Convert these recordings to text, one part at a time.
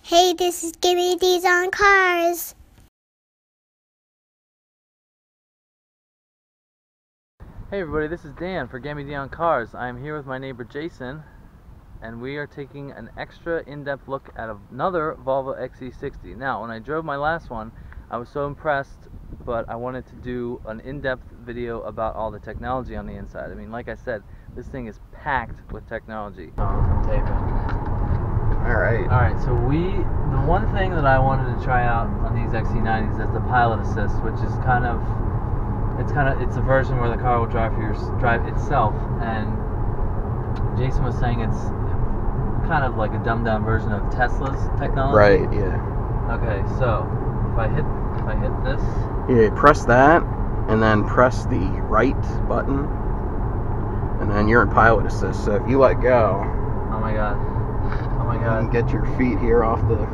Hey, this is GemmyD's on Cars. Hey everybody, this is Dan for GemmyD on Cars. I am here with my neighbor Jason, and we are taking an extra in-depth look at another Volvo XC90. Now, when I drove my last one, I was so impressed, but I wanted to do an in-depth video about all the technology on the inside. I mean, like I said, this thing is packed with technology. Alright, so the one thing that I wanted to try out on these XC90s is the pilot assist, which is it's a version where the car will drive itself, and Jason was saying it's kind of like a dumbed down version of Tesla's technology. Right, yeah. Okay, so if I hit this. Yeah, press that and then press the right button and then you're in pilot assist. So if you let go, oh my god. You can get your feet here off the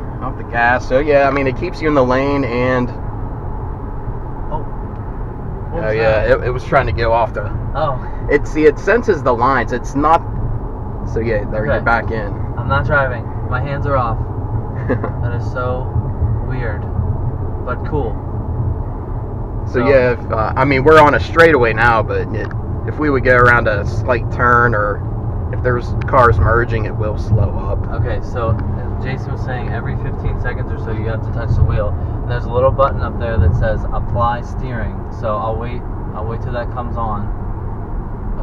gas. So yeah, I mean it keeps you in the lane and oh yeah, it was trying to go off the. Oh. It senses the lines. It's not. So yeah, there you're back in. I'm not driving. My hands are off. That is so weird, but cool. So yeah, I mean we're on a straightaway now, but if we would go around a slight turn or if there's cars merging, it will slow up. Okay, so Jason was saying every 15 seconds or so you have to touch the wheel. And there's a little button up there that says apply steering. So I'll wait till that comes on.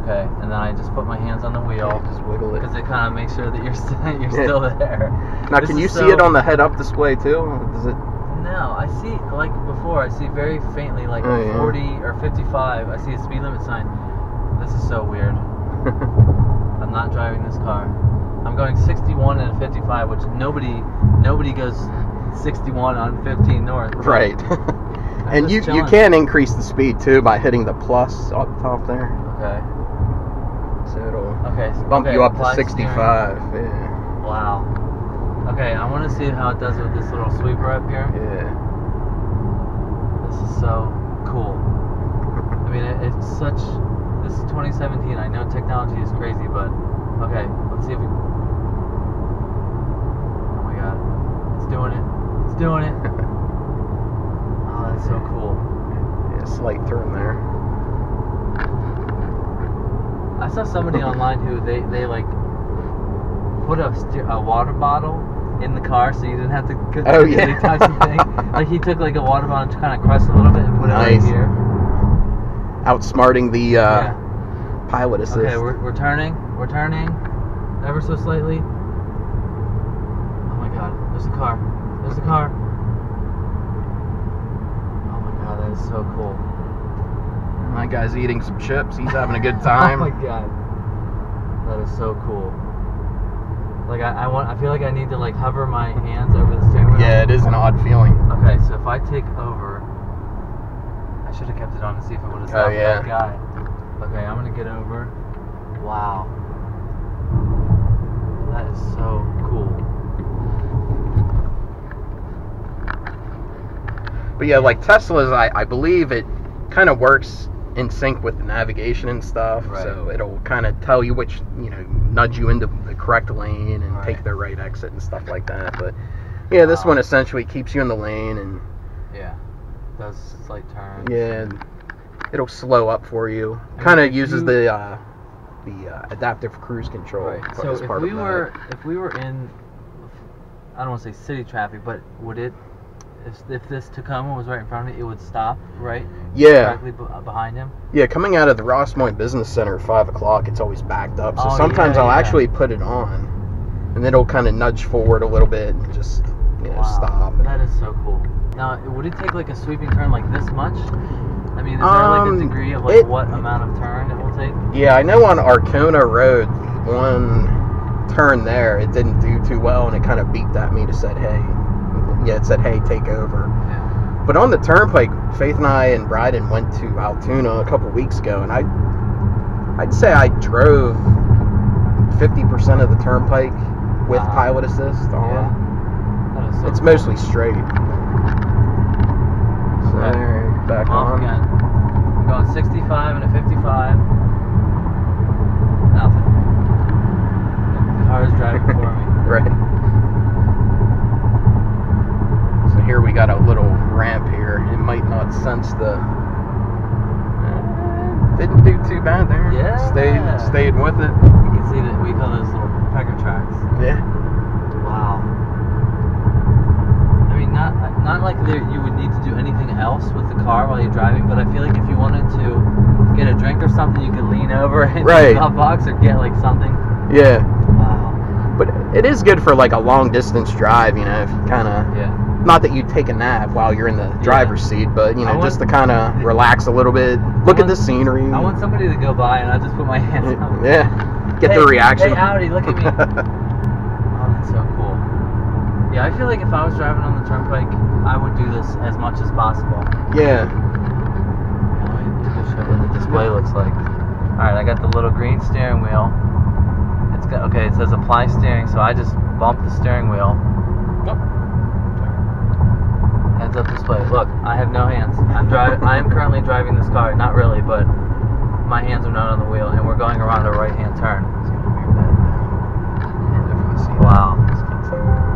Okay, and then I just put my hands on the wheel. Yeah, just wiggle it. Because it kind of makes sure that you're still there. Now, can you see it on the head-up display too? Does it? No, I see, like before, I see very faintly, like 40 or 55. I see a speed limit sign. This is so weird. I'm not driving this car. I'm going 61 and a 55, which nobody goes 61 on 15 north. Right. And you can increase the speed too by hitting the plus up top there. Okay. So it'll bump you up to 65. Yeah. Wow. Okay, I want to see how it does with this little sweeper up here. Yeah. This is so cool. I mean, this is 2017. I know technology is crazy, but okay, let's see if we. Oh my god, it's doing it! It's doing it! Oh, that's so cool. Yeah, slight turn there. I saw somebody online who they like put a water bottle in the car so you didn't have to touch the thing. Like he took like a water bottle and kind of crushed a little bit and put it right here. Outsmarting the pilot assist. Okay, we're turning ever so slightly. Oh my god, there's a car. Oh my god, that is so cool. My guy's eating some chips. He's having a good time. Oh my god, that is so cool. Like I feel like I need to like hover my hands over the steering wheel. Yeah, it is an odd feeling. Okay, so if I take over, I should have kept it on to see if it would have stopped that guy. Okay, I'm gonna get over. Wow, that is so cool. But yeah, like Tesla's, I believe it kind of works in sync with the navigation and stuff. Right. So it'll kind of tell you which, nudge you into the correct lane and take the right exit and stuff like that. But yeah, this one essentially keeps you in the lane and does slight turns. Yeah, and it'll slow up for you. Kind of uses the adaptive cruise control. Right. So if we were in, I don't want to say city traffic, but would it? If this Tacoma was right in front of me, it would stop, right? Yeah. Directly behind him? Yeah, coming out of the Ross Moines Business Center at 5 o'clock, it's always backed up. So sometimes I'll actually put it on, and then it'll kind of nudge forward a little bit and just, stop. That is so cool. Now, would it take like a sweeping turn like this much? I mean, is there like a degree of like what amount of turn it will take? Yeah, I know on Arcona Road, one turn there, it didn't do too well, and it kind of beeped at me to say, hey. Yeah, it said, hey, take over. Yeah. But on the turnpike, Faith and I and Bryden went to Altoona a couple weeks ago, and I'd say I drove 50% of the turnpike with pilot assist on. Yeah. That is so it's cool. mostly straight. So there, back on. Again. I'm going 65 and a 55. Nothing. The car is driving for me. Right. sense the... didn't do too bad there. Yeah. Stayed with it. You can see that we call those little pecker tracks. Yeah. Wow. I mean, not like you would need to do anything else with the car while you're driving, but I feel like if you wanted to get a drink or something, you could lean over and right. the box or get like something. Yeah. Wow. But it is good for like a long distance drive, you know, if you kind of... Yeah. Not that you take a nap while you're in the driver's seat, but, you know, just to kind of relax a little bit, look at the scenery. I want somebody to go by and I just put my hands on. Yeah. Get the reaction. Hey, Audi, look at me. Oh, that's so cool. Yeah, I feel like if I was driving on the turnpike, I would do this as much as possible. Yeah. I'll show you what the display looks like. Alright, I got the little green steering wheel. It's got, okay, it says apply steering, so I just bump the steering wheel. Heads up display. Look, I have no hands. I am currently driving this car. Not really, but my hands are not on the wheel, and we're going around a right-hand turn. Wow.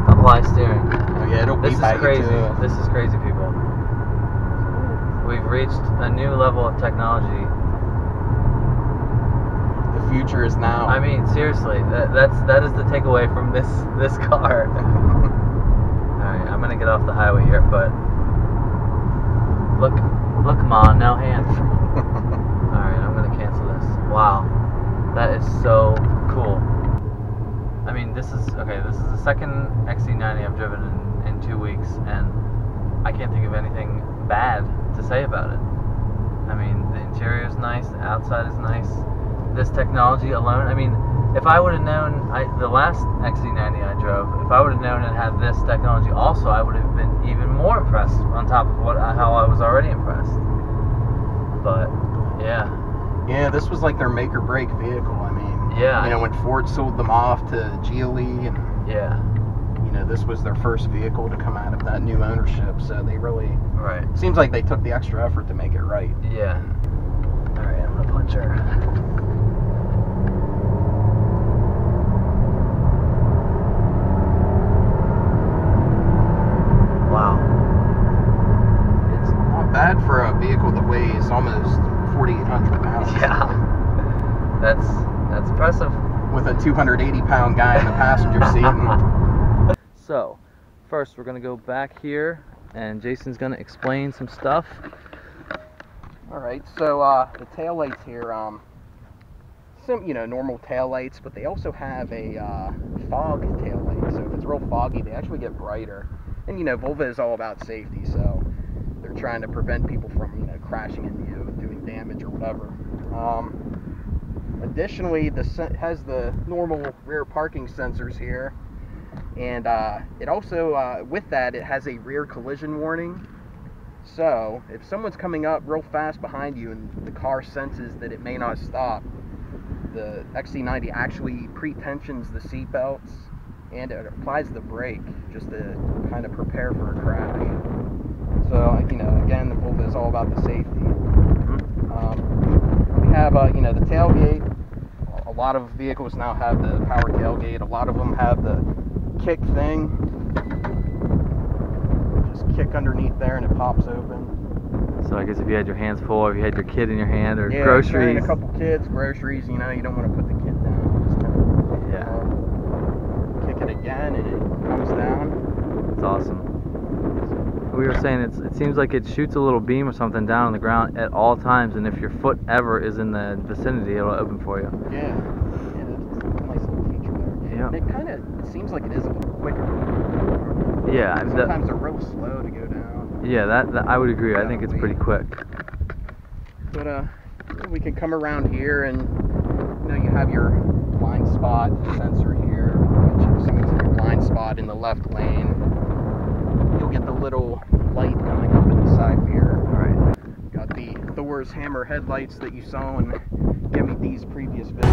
Apply steering. Oh yeah, it'll be This is crazy. This is crazy, people. We've reached a new level of technology. The future is now. I mean, seriously, that is the takeaway from this car. Alright, I'm gonna get off the highway here, but look, Ma, no hands. Alright, I'm gonna cancel this. Wow, that is so cool. I mean, this is the second XC90 I've driven in 2 weeks, and I can't think of anything bad to say about it. I mean, the interior is nice, the outside is nice. This technology alone, I mean, if I would have known, the last XC90 I drove, if I would have known it had this technology also, I would have been even more impressed on top of how I was already impressed. But, yeah. Yeah, this was like their make or break vehicle. I mean, yeah. You know, when Ford sold them off to GemmyD, and yeah, you know, this was their first vehicle to come out of that new ownership, so they really, right. Seems like they took the extra effort to make it right. Yeah. All right, I'm gonna punch her. Wow. It's not bad for a vehicle that weighs almost 4,800 pounds. Yeah. That's impressive. With a 280-pound guy in the passenger seat. So, first we're gonna go back here, and Jason's gonna explain some stuff. All right. So the tail lights here, some normal tail lights, but they also have a fog tail light. So if it's real foggy, they actually get brighter. And Volvo is all about safety, so they're trying to prevent people from crashing into you, doing damage or whatever. Additionally, has the normal rear parking sensors here, and it also, with that, it has a rear collision warning. So if someone's coming up real fast behind you and the car senses that it may not stop, the XC90 actually pre-tensions the seat belts and it applies the brake just to kind of prepare for a crash. So again, the Volvo is all about the safety. We have the tailgate. A lot of vehicles now have the power tailgate. A lot of them have the kick thing. Just kick underneath there and it pops open. So I guess if you had your hands full, or if you had your kid in your hand, or yeah, groceries. A couple kids, groceries, you don't want to put the kid down. Just kick it again and it comes down. It's awesome. We were saying it seems like it shoots a little beam or something down on the ground at all times, and if your foot ever is in the vicinity, it'll open for you. Yeah, that's a nice little feature there. Yeah. And it seems like it is a little quicker. Yeah. Sometimes they're real slow to go down. Yeah, that I would agree. I think it's pretty quick. But we can come around here and you have your blind spot sensor here, which as soon as your blind spot in the left lane, you'll get the little light coming up in the side mirror. Alright. Got the Thor's hammer headlights that you saw in GemmyD's previous video.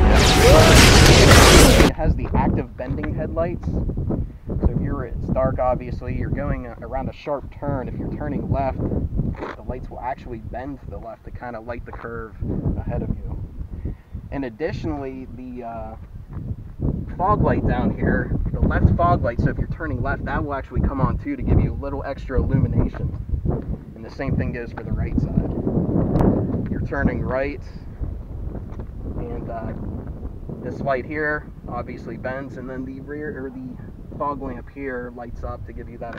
It has the active bending headlights. So if it's dark, obviously, you're going around a sharp turn. If you're turning left, the lights will actually bend to the left to kind of light the curve ahead of you. And additionally, the fog light down here, the left fog light, so if you're turning left, that will actually come on too to give you a little extra illumination. And And the same thing goes for the right side. You're turning right, and this light here obviously bends, and then the rear or the fog lamp here lights up to give you that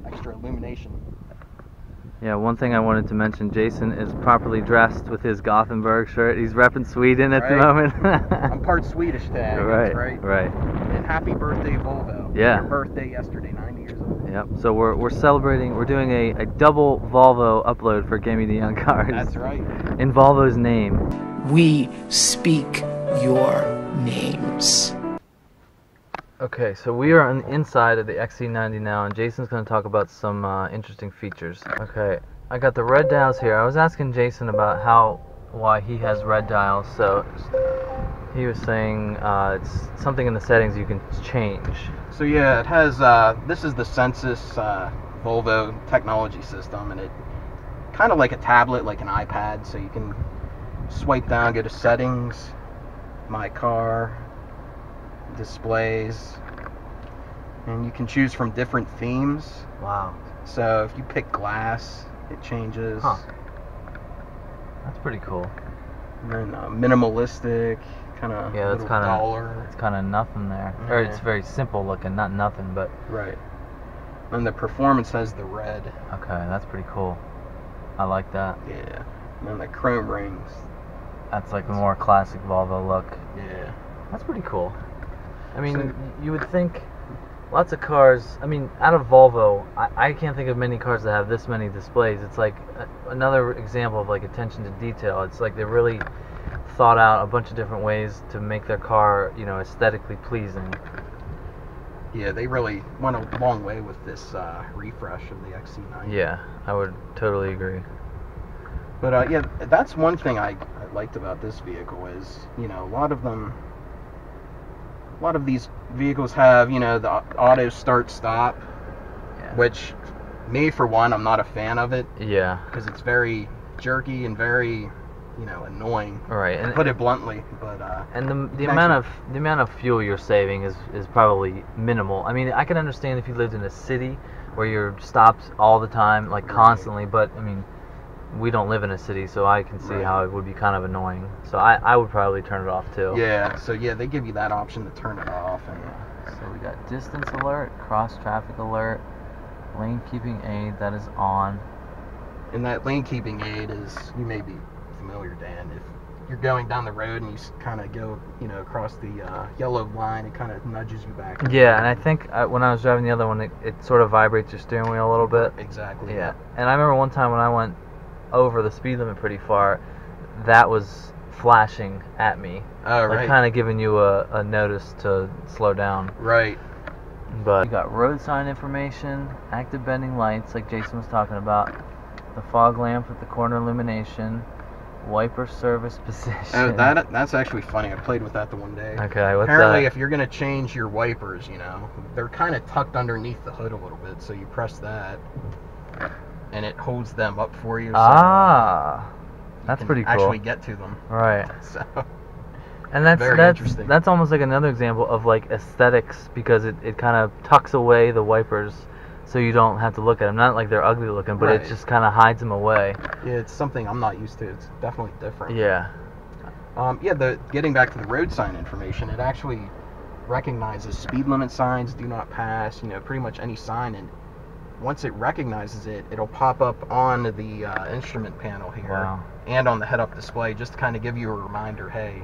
extra illumination. Yeah, one thing I wanted to mention, Jason is properly dressed with his Gothenburg shirt. He's repping Sweden at the moment. I'm part Swedish today, right? And happy birthday, Volvo. Yeah. Your birthday yesterday, 90 years old. Yep, so we're celebrating, we're doing a double Volvo upload for GemmyD on Cars. That's right. In Volvo's name. We speak your names. Okay, so we are on the inside of the XC90 now, and Jason's going to talk about some interesting features. Okay, I got the red dials here. I was asking Jason about why he has red dials, so he was saying it's something in the settings you can change. So yeah, it has, this is the Census Volvo technology system, and it kind of like a tablet, like an iPad, so you can swipe down, go to settings, my car, displays, and you can choose from different themes. Wow. So if you pick glass, it changes. Huh. That's pretty cool. And then minimalistic, kind of duller. It's kind of nothing there. Yeah. Or it's very simple looking, not nothing, but right. And the performance has the red. Okay, that's pretty cool. I like that. Yeah. And then the chrome rings. That's like a more classic Volvo look. Yeah. That's pretty cool. I mean, you would think lots of cars, I mean, out of Volvo, I can't think of many cars that have this many displays. It's like another example of like attention to detail. It's like they really thought out a bunch of different ways to make their car, you know, aesthetically pleasing. Yeah, they really went a long way with this refresh of the XC90. Yeah, I would totally agree. But yeah, that's one thing I liked about this vehicle is, you know, a lot of these vehicles have, you know, the auto start stop, which me for one, I'm not a fan of it. Yeah. Because it's very jerky and very, you know, annoying. Right. And put it bluntly, but and the amount of fuel you're saving is probably minimal. I mean, I can understand if you lived in a city where you're stopped all the time, like constantly, but I mean, we don't live in a city, so I can see how it would be kind of annoying. So I would probably turn it off too. Yeah, so yeah, they give you that option to turn it off. And so we got distance alert, cross traffic alert, lane keeping aid, that is on. And that lane keeping aid is, you may be familiar, Dan, if you're going down the road and you kind of go, you know, across the yellow line, it kind of nudges you back. Yeah, and I think when I was driving the other one, it sort of vibrates your steering wheel a little bit. Exactly. Yeah, and I remember one time when I went over the speed limit pretty far, that was flashing at me. Oh, right. Like kind of giving you a notice to slow down. Right. But you got road sign information, active bending lights like Jason was talking about, the fog lamp with the corner illumination, wiper service position. Oh, that's actually funny. I played with that the one day. Okay, what's Apparently, that? if you're going to change your wipers, you know, they're kind of tucked underneath the hood a little bit, so you press that, and it holds them up for you. Ah, that's pretty cool. Actually get to them. Right. So. And that's interesting. That's almost like another example of like aesthetics, because it kind of tucks away the wipers so you don't have to look at them. Not like they're ugly looking, but it just kind of hides them away. Yeah, it's something I'm not used to. It's definitely different. Yeah. Yeah, getting back to the road sign information, it actually recognizes speed limit signs, do not pass, you know, pretty much any sign, and once it recognizes it, it'll pop up on the instrument panel here and on the head-up display, just to kind of give you a reminder, hey,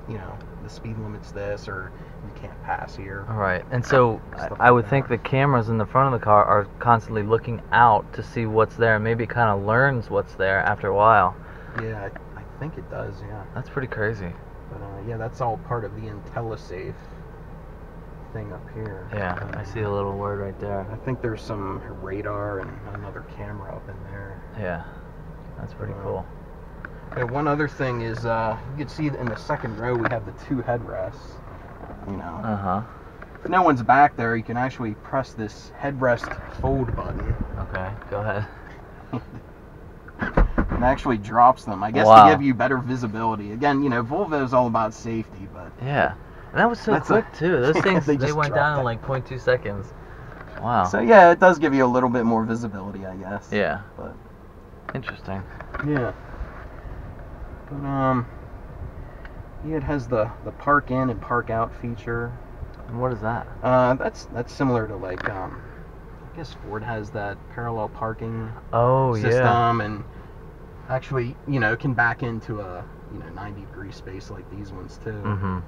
you know, the speed limit's this, or you can't pass here. All right, and so I would think the cameras in the front of the car are constantly looking out to see what's there, and maybe it kind of learns what's there after a while. Yeah, I think it does, yeah. That's pretty crazy. But yeah, that's all part of the IntelliSafe thing up here. Yeah, I see a little word right there. I think there's some radar and another camera up in there. Yeah, that's pretty cool. And one other thing is, you can see in the second row we have the two headrests. You know. If no one's back there, you can actually press this headrest fold button. Okay, go ahead. It actually drops them, I guess, to give you better visibility. Again, you know, Volvo is all about safety, but yeah, and that was so quick too. Those things they went down in like 0.2 seconds. Wow. So yeah, it does give you a little bit more visibility, I guess. Yeah. But Interesting. Yeah. But yeah, it has the park in and park out feature. And what is that? That's similar to like I guess Ford has that parallel parking Oh, system, and actually, you know, it can back into a 90-degree space like these ones too. Mm-hmm.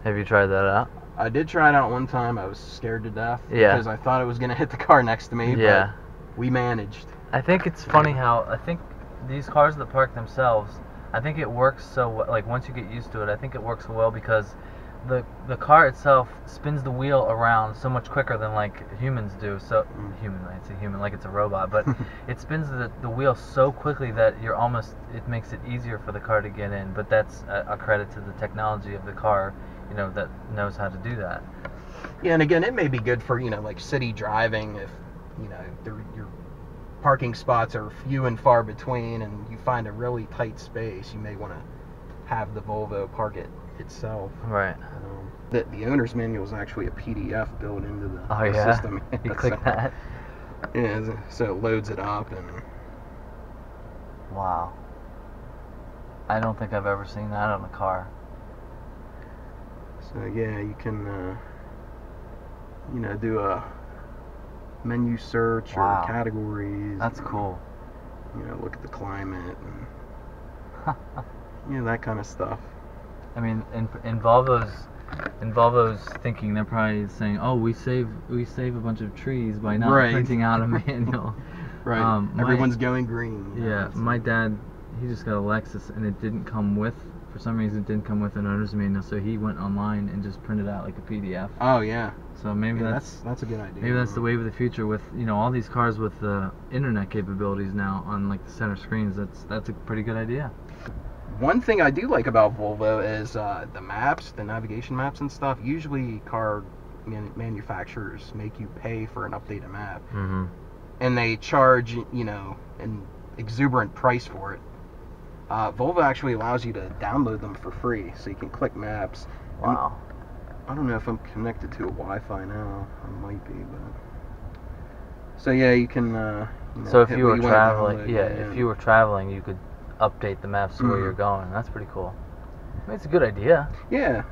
Have you tried that out? I did try it out one time. I was scared to death Yeah. because I thought it was gonna hit the car next to me. Yeah. But we managed. I think it's funny how I think these cars that park themselves, I think it works so well, like once you get used to it, I think it works so well because the car itself spins the wheel around so much quicker than like humans do. So I'd say human like it's a robot, but it spins the wheel so quickly that it makes it easier for the car to get in. But that's a credit to the technology of the car, you know, that knows how to do that. Yeah, and again, it may be good for, like city driving if, your parking spots are few and far between and you find a really tight space. You may want to have the Volvo park it itself. Right. The owner's manual is actually a PDF built into the yeah? system. You click that? Yeah, so it loads it up and... Wow. I don't think I've ever seen that on a car. So yeah, you can, do a menu search or categories. That's cool. Look at the climate and that kind of stuff. I mean, in Volvo's thinking, they're probably saying, "Oh, we save a bunch of trees by not printing out a manual." Right. Everyone's going green. Yeah. My dad, he just got a Lexus, and it didn't come with. For some reason, it didn't come with an owner's manual, so he went online and just printed out like a PDF. Oh yeah. So maybe that's a good idea. Maybe that's the wave of the future with all these cars with the internet capabilities now on like the center screens. That's a pretty good idea. One thing I do like about Volvo is the maps, the navigation maps and stuff. Usually car manufacturers make you pay for an updated map. Mm-hmm. And they charge, an exuberant price for it. Volvo actually allows you to download them for free, so you can click maps. Wow. I don't know if I'm connected to a Wi-Fi now. I might be, but... So yeah, you can... so if you were traveling, if you were traveling, you could update the maps to where you're going. That's pretty cool. I mean, it's a good idea. Yeah.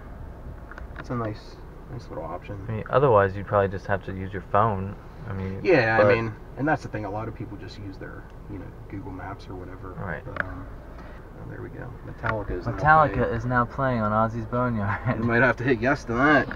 It's a nice little option. I mean, otherwise you'd probably just have to use your phone. I mean... Yeah, I mean, and that's the thing. A lot of people just use their, Google Maps or whatever. Right. But, there we go. Metallica is now playing on Ozzy's Boneyard. You might have to hit yes to that.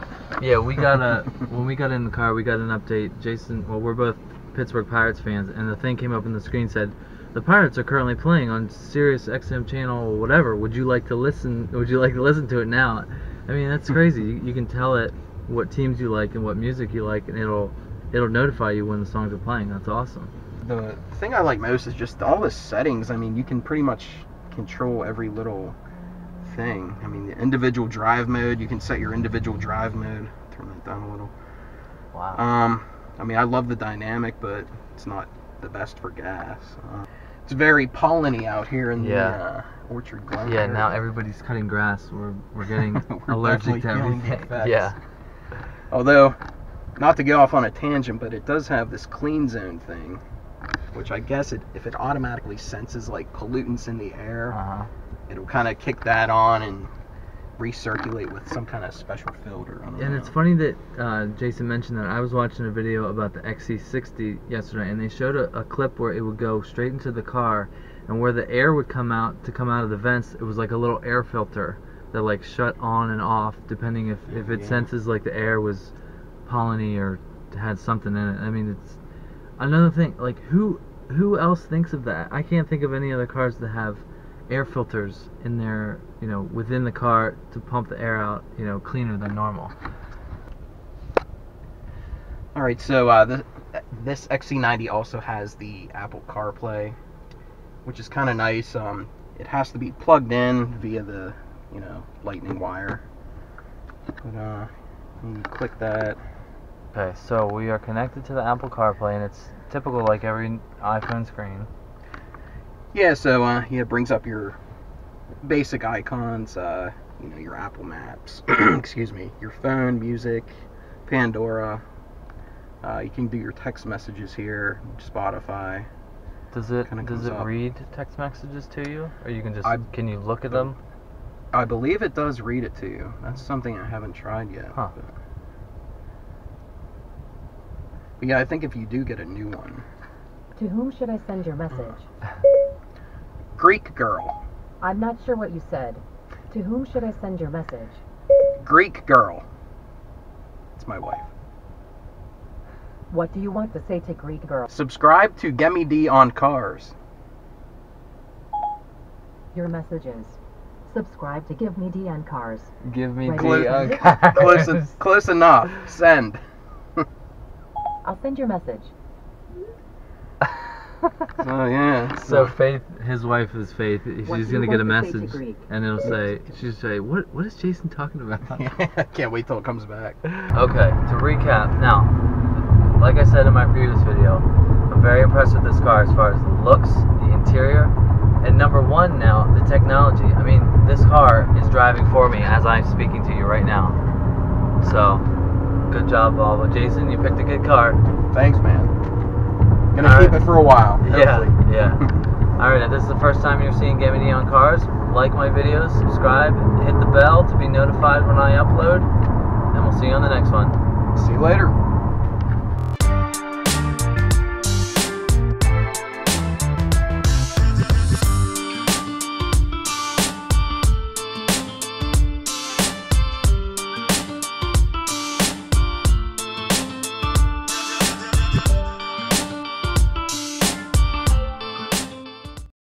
Yeah, when we got in the car, we got an update. Jason, well, we're both Pittsburgh Pirates fans, and the thing came up in the screen said, "The Pirates are currently playing on Sirius XM channel whatever. Would you like to listen to it now?" I mean, that's crazy. You can tell it what teams you like and what music you like, and it'll notify you when the songs are playing. That's awesome. The thing I like most is just all the settings. I mean, you can pretty much control every little thing. I mean, the individual drive mode, you can set your individual drive mode. Turn that down a little. Wow. I mean, I love the dynamic, but it's not the best for gas. It's very polleny out here in the Orchard Glen. Yeah, now everybody's cutting grass. We're getting allergic to everything. Yeah. Although, not to go off on a tangent, but it does have this clean zone thing, which I guess if it automatically senses like pollutants in the air, it'll kind of kick that on and recirculate with some kind of special filter. And it's funny that Jason mentioned that. I was watching a video about the XC90 yesterday, and they showed a clip where it would go straight into the car, and where the air would come out of the vents, it was like a little air filter that like shut on and off depending if it senses like the air was polleny or had something in it. I mean, it's another thing. Like who else thinks of that? I can't think of any other cars that have air filters in their, within the car to pump the air out, cleaner than normal. All right, so this XC90 also has the Apple CarPlay, which is kind of nice. It has to be plugged in via the, lightning wire. But you click that. Okay, so we are connected to the Apple CarPlay, and it's typical like every iPhone screen. Yeah, so it brings up your basic icons, your Apple Maps, excuse me, your phone, music, Pandora. You can do your text messages here, Spotify. Does it Kinda comes up. read text messages to you, or you can just can you look at them? I believe it does read it to you. That's something I haven't tried yet. Huh. But yeah, I think if you do get a new one. To whom should I send your message? Greek girl. I'm not sure what you said. To whom should I send your message? Greek girl. It's my wife. What do you want to say to Greek girl? Subscribe to GemmyD on Cars. Your messages. Subscribe to GemmyD on Cars. Give me Close- the cars. Close enough. Send. I'll send your message. Oh yeah. So Faith, his wife is Faith. What She's do you gonna get a want to say to message, Greek? and it'll say, she'll say, what is Jason talking about? I can't wait till it comes back. Okay, to recap, now, like I said in my previous video, I'm very impressed with this car as far as the looks, the interior, and number one now, the technology. I mean, this car is driving for me as I'm speaking to you right now. So, good job, Volvo. Jason, you picked a good car. Thanks, man. Gonna keep it for a while. Yeah, Hopefully. yeah. Alright, if this is the first time you're seeing GemmyD on Cars, like my videos, subscribe, hit the bell to be notified when I upload, and we'll see you on the next one. See you later.